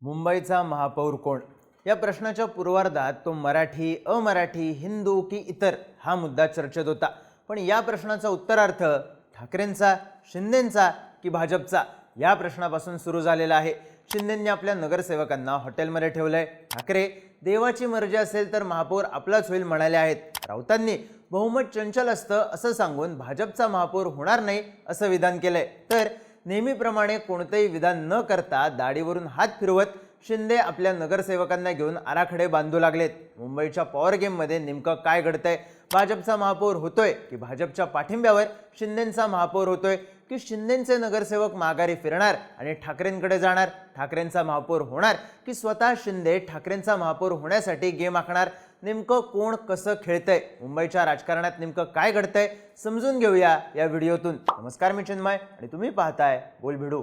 मुंबईचा महापौर कोण? या प्रश्नाच्या पूर्वार्धात तो मराठी, अमराठी, हिंदू की इतर हा मुद्दा चर्चेत होता. पण या प्रश्नाचा उत्तरार्थ ठाकरेंचा, शिंदेंचा की भाजपचा या प्रश्नापासून सुरू झालेला आहे. शिंदेंनी आपल्या नगरसेवकांना हॉटेलमध्ये ठेवलंय. ठाकरे देवाची मर्जी असेल तर महापौर आपलाच होईल म्हणाले आहेत. राऊतांनी बहुमत चंचल असतं असं सांगून भाजपचा महापौर होणार नाही असं विधान केलंय. तर नेहमीप्रमाणे कोणतेही विधान न करता दाढीवरून हात फिरवत शिंदे आपल्या नगरसेवकांना घेऊन आराखडे बांधू लागलेत. मुंबईच्या पॉवर गेममध्ये नेमकं काय घडतंय? भाजपचा महापौर होतोय की भाजपच्या पाठिंब्यावर शिंदेंचा महापौर होतोय की शिंदेंचे नगरसेवक माघारी फिरणार आणि ठाकरेंकडे जाणार? ठाकरेंचा महापौर होणार की स्वतः शिंदे ठाकरेंचा महापौर होण्यासाठी गेम आखणार? नेमकं कोण कसं खेळतंय? मुंबईच्या राजकारणात नेमकं काय घडतंय समजून घेऊया या व्हिडिओतून. नमस्कार, मी चिन्मय आणि तुम्ही पाहताय बोलभिडू.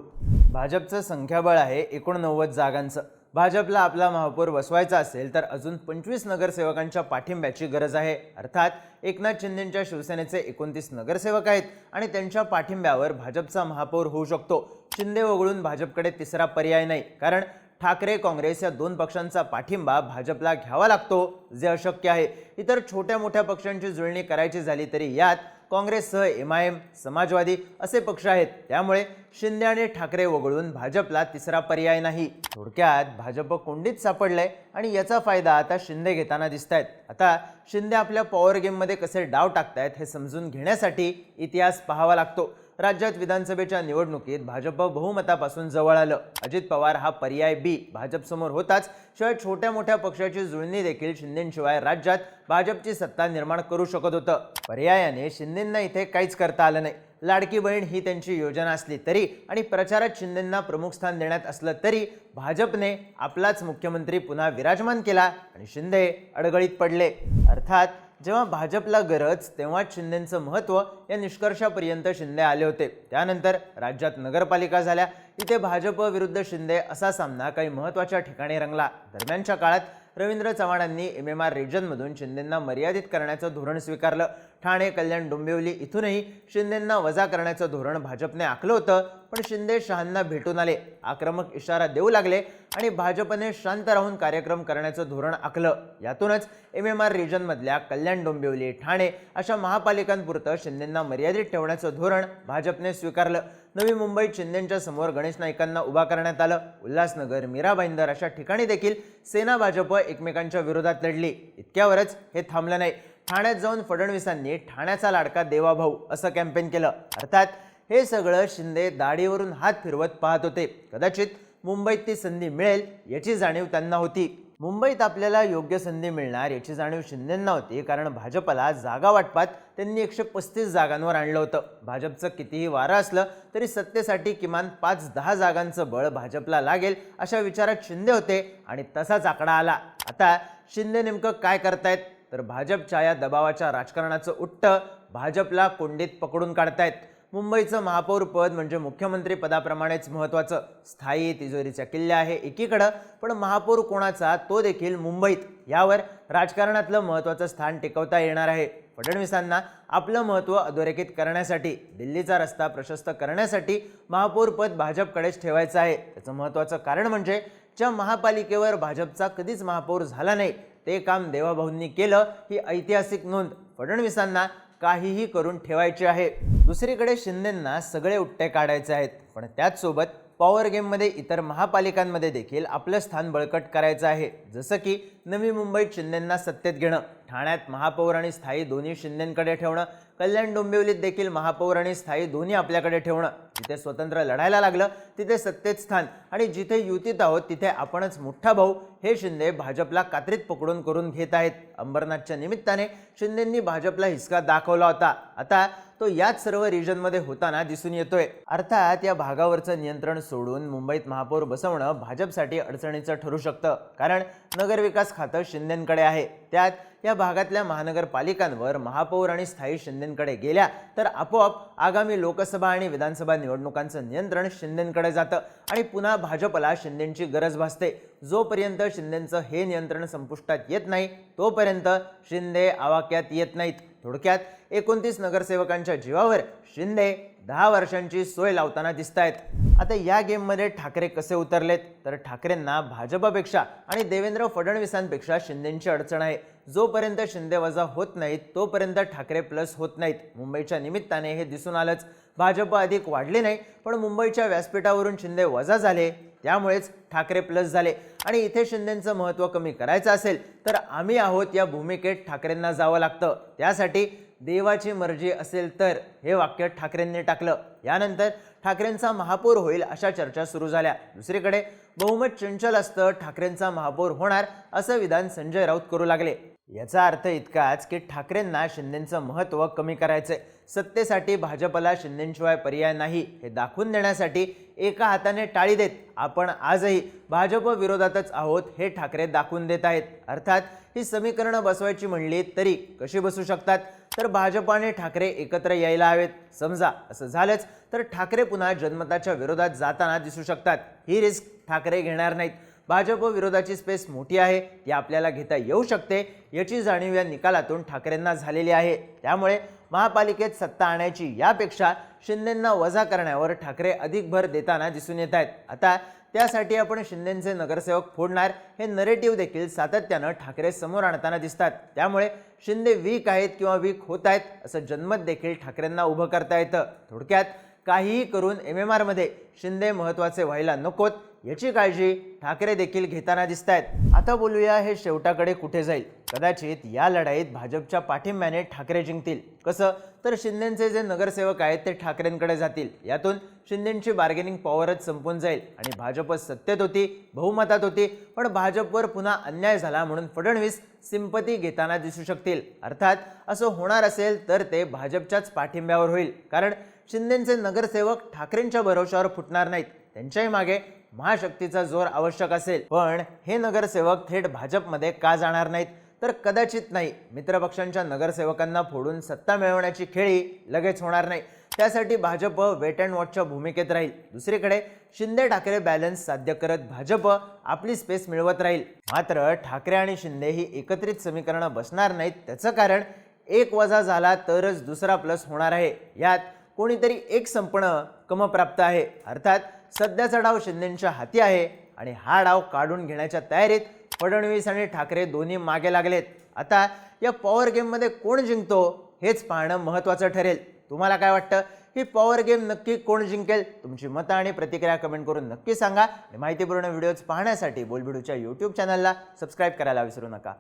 भाजपचं संख्याबळ आहे 89 जागांचं. भाजपला आपला महापौर बसवायचा असेल तर अजून 25 नगरसेवकांच्या पाठिंब्याची गरज आहे. अर्थात एकनाथ शिंदेंच्या शिवसेनेचे 29 नगरसेवक आहेत आणि त्यांच्या पाठिंब्यावर भाजपचा महापौर होऊ शकतो. शिंदे वगळून भाजपकडे तिसरा पर्याय नाही, कारण ठाकरे, काँग्रेस या दोन पक्षांचा पाठिंबा भाजपला घ्यावा लागतो, जे अशक्य आहे. इतर छोट्या मोठ्या पक्षांची जुळणी करायची झाली तरी यात काँग्रेससह MIM, समाजवादी असे पक्ष आहेत. त्यामुळे शिंदे आणि ठाकरे वगळून भाजपला तिसरा पर्याय नाही. थोडक्यात भाजप कोंडीत सापडलंय आणि याचा फायदा आता शिंदे घेताना दिसतायत. आता शिंदे आपल्या पॉवर गेममध्ये कसे डाव टाकतायत हे समजून घेण्यासाठी इतिहास पाहावा लागतो. राज्यात विधानसभेच्या निवडणुकीत भाजप बहुमतापासून जवळ आलं. अजित पवार हा पर्याय B भाजपसमोर होताच. शिवाय छोट्या मोठ्या पक्षाची जुळणी देखील शिंदेंशिवाय राज्यात भाजपची सत्ता निर्माण करू शकत होतं. पर्यायाने शिंदेंना इथे काहीच करता आलं नाही. लाडकी बहीण ही त्यांची योजना असली तरी आणि प्रचारात शिंदेंना प्रमुख स्थान देण्यात असलं तरी भाजपने आपलाच मुख्यमंत्री पुन्हा विराजमान केला आणि शिंदे अडगळीत पडले. अर्थात जेव्हा भाजपला गरज तेव्हाच शिंदेंचं महत्त्व या निष्कर्षापर्यंत शिंदे आले होते. त्यानंतर राज्यात नगरपालिका झाल्या. इथे भाजप विरुद्ध शिंदे असा सामना काही महत्त्वाच्या ठिकाणी रंगला. दरम्यानच्या काळात रवींद्र चव्हाणांनी MMR रिजनमधून शिंदेंना मर्यादित करण्याचं धोरण स्वीकारलं. ठाणे, कल्याण, डोंबिवली इथूनही शिंदेंना वजा करण्याचं धोरण भाजपने आखलं होतं. पण शिंदे शहांना भेटून आले, आक्रमक इशारा देऊ लागले आणि भाजपने शांत राहून कार्यक्रम करण्याचं धोरण आखलं. यातूनच MMR रिजनमधल्या कल्याण, डोंबिवली, ठाणे अशा महापालिकांपुरतं शिंदेंना मर्यादित ठेवण्याचं धोरण भाजपने स्वीकारलं. नवी मुंबईत शिंदेंच्या समोर गणेश नाईकांना उभा करण्यात आलं. उल्हासनगर, मीरा भाईंदर अशा ठिकाणी देखील सेना भाजप एकमेकांच्या विरोधात लढली. इतक्यावरच हे थांबलं नाही. ठाण्यात जाऊन फडणवीसांनी ठाण्याचा लाडका देवाभाऊ असं कॅम्पेन केलं. अर्थात हे सगळं शिंदे दाढीवरून हात फिरवत पाहत होते. कदाचित मुंबईत ती संधी मिळेल याची जाणीव त्यांना होती. मुंबईत आपल्याला योग्य संधी मिळणार याची जाणीव शिंदेंना होती, कारण भाजपला जागा वाटपात त्यांनी 135 जागांवर आणलं होतं. भाजपचं कितीही वारं असलं तरी सत्तेसाठी किमान 5-10 जागांचं बळ भाजपला लागेल अशा विचारात शिंदे होते आणि तसाच आकडा आला. आता शिंदे नेमकं काय करतायत तर भाजपच्या या दबावाच्या राजकारणाचं उट्टं भाजपला कोंडीत पकडून काढतायत. मुंबईचं महापौर पद म्हणजे मुख्यमंत्री पदाप्रमाणेच महत्त्वाचं. स्थायी तिजोरीच्या किल्ल्या आहे एकीकडं, पण महापौर कोणाचा तो देखील मुंबईत, यावर राजकारणातलं महत्त्वाचं स्थान टिकवता येणार आहे. फडणवीसांना आपलं महत्त्व अधोरेखित करण्यासाठी, दिल्लीचा रस्ता प्रशस्त करण्यासाठी महापौर पद भाजपकडेच ठेवायचं आहे. त्याचं महत्त्वाचं कारण म्हणजे ज्या महापालिकेवर भाजपचा कधीच महापौर झाला नाही ते काम देवाभाऊंनी केलं, ही ऐतिहासिक नोंद फडणवीसांना काहीही करून ठेवायचे आहे. दुसरीकडे शिंदेंना सगळे उट्टे काढायचे आहेत, पण त्याचसोबत पॉवर गेममध्ये इतर महापालिकांमध्ये देखील आपलं स्थान बळकट करायचं आहे. जसं की नवी मुंबईत शिंदेंना सत्तेत घेणं, ठाण्यात महापौर आणि स्थायी दोन्ही शिंदेंकडे ठेवणं, कल्याण डोंबिवलीत देखील महापौर आणि स्थायी दोन्ही आपल्याकडे ठेवणं. जिथे स्वतंत्र लढायला लागलं तिथे सत्तेत स्थान आणि जिथे युतीत आहोत तिथे आपणच मोठा भाऊ, हे शिंदे भाजपला कात्रीत पकडून करून घेत आहेत. अंबरनाथच्या निमित्ताने शिंदेंनी भाजपला हिसका दाखवला होता. आता तो याच सर्व रिजनमध्ये होताना दिसून येतोय. अर्थात या भागावरचं नियंत्रण सोडून मुंबईत महापौर बसवणं भाजपसाठी अडचणीचं ठरू शकतं, कारण नगरविकास खातं शिंदेंकडे आहे. त्यात या भागातल्या महानगरपालिकांवर महापौर आणि स्थायी शिंदेंकडे गेल्या तर आपोआप आगामी लोकसभा आणि विधानसभा निवडणुकांचं नियंत्रण शिंदेंकडे जातं आणि पुन्हा भाजपला शिंदेंची गरज भासते. जोपर्यंत शिंदेंचं हे नियंत्रण संपुष्टात येत नाही तोपर्यंत शिंदे आवाक्यात येत नाहीत. थोडक्यात 29 नगरसेवकांच्या जीवावर शिंदे 10 वर्षांची सोय लावताना दिसतायत. आता या गेममध्ये ठाकरे कसे उतरलेत तर ठाकरेंना भाजपपेक्षा आणि देवेंद्र फडणवीसांपेक्षा शिंदेंची अडचण आहे. जोपर्यंत शिंदे वजा होत नाहीत तोपर्यंत ठाकरे प्लस होत नाहीत. मुंबईच्या निमित्ताने हे दिसून आलंच. भाजप अधिक वाढले नाही पण मुंबईच्या व्यासपीठावरून शिंदे वजा झाले त्यामुळेच ठाकरे प्लस झाले. आणि इथे शिंदेंचं महत्त्व कमी करायचं असेल तर आम्ही आहोत या भूमिकेत ठाकरेंना जावं लागतं. त्यासाठी देवाची मर्जी असेल तर हे वाक्य ठाकरेंनी टाकलं. यानंतर ठाकरेंचा महापौर होईल अशा चर्चा सुरू झाल्या. दुसरीकडे बहुमत चंचल असतं ठाकरेंचा महापौर होणार असं विधान संजय राऊत करू लागले. याचा अर्थ इतकाच की ठाकरेंना शिंदेंचं महत्त्व कमी करायचंय. सत्तेसाठी भाजपला शिंदेंशिवाय पर्याय नाही हे दाखवून देण्यासाठी एका हाताने टाळी देत आपण आजही भाजप विरोधातच आहोत हे ठाकरे दाखवून देत आहेत. अर्थात ही समीकरणं बसवायची म्हणली तरी कशी बसू शकतात तर भाजप आणि ठाकरे एकत्र यायला हवेत. समजा असं झालंच तर ठाकरे पुन्हा जनमताच्या विरोधात जाताना दिसू शकतात. ही रिस्क ठाकरे घेणार नाहीत. भाजप विरोधाची स्पेस मोठी आहे ती आपल्याला घेता येऊ शकते याची जाणीव या निकालातून ठाकरेंना झालेली आहे. त्यामुळे महापालिकेत सत्ता आणायची यापेक्षा शिंदेंना वजा करण्यावर ठाकरे अधिक भर देताना दिसून येत आहेत. आता त्यासाठी आपण शिंदेंचे नगरसेवक फोडणार हे नरेटिव्ह देखील सातत्यानं ठाकरे समोर आणताना दिसतात. त्यामुळे शिंदे वीक आहेत किंवा वीक होत आहेत असं जनमत देखील ठाकरेंना उभं करता येतं. थोडक्यात काहीही करून MMR मध्ये शिंदे महत्त्वाचे व्हायला नकोत याची काळजी ठाकरे देखील घेताना दिसत आहेत. आता बोलूया हे शेवटाकडे कुठे जाईल. कदाचित या लढाईत भाजपच्या पाठिंब्याने ठाकरे जिंकतील. कसं तर शिंदेंचे जे नगरसेवक आहेत ते ठाकरेंकडे जातील. यातून शिंदेंची बार्गेनिंग पॉवरच संपून जाईल आणि भाजप सत्तेत होती बहुमतात होती पण भाजपवर पुन्हा अन्याय झाला म्हणून फडणवीस सिंपती घेताना दिसू शकतील. अर्थात असं होणार असेल तर ते भाजपच्याच पाठिंब्यावर होईल कारण शिंदेंचे नगरसेवक ठाकरेंच्या भरोशावर फुटणार नाहीत. त्यांच्याही मागे महाशक्तीचा जोर आवश्यक असेल. पण हे नगरसेवक थेट भाजपमध्ये का जाणार नाहीत तर कदाचित नाही. मित्रपक्षांच्या नगरसेवकांना फोडून सत्ता मिळवण्याची खेळी लगेच होणार नाही. त्यासाठी भाजप वेट अँड वॉचच्या भूमिकेत राहील. दुसरीकडे शिंदे ठाकरे बॅलन्स साध्य करत भाजप आपली स्पेस मिळवत राहील. मात्र ठाकरे आणि शिंदे ही एकत्रित समीकरणं बसणार नाहीत. त्याचं कारण एक वजा झाला तरच दुसरा प्लस होणार आहे. यात कोणीतरी एक संपणं क्रमप्राप्त आहे. अर्थात सध्याचा डाव शिंदेंच्या हाती आहे आणि हा डाव काढून घेण्याच्या तयारीत फडणवीस आणि ठाकरे दोन्ही मागे लागलेत. आता या पॉवर गेममध्ये कोण जिंकतो हेच पाहणं महत्त्वाचं ठरेल. तुम्हाला काय वाटतं ही पॉवर गेम नक्की कोण जिंकेल? तुमची मतं आणि प्रतिक्रिया कमेंट करून नक्की सांगा. माहितीपूर्ण व्हिडिओज पाहण्यासाठी बोलबिडूच्या YouTube चॅनलला सबस्क्राईब करायला विसरू नका.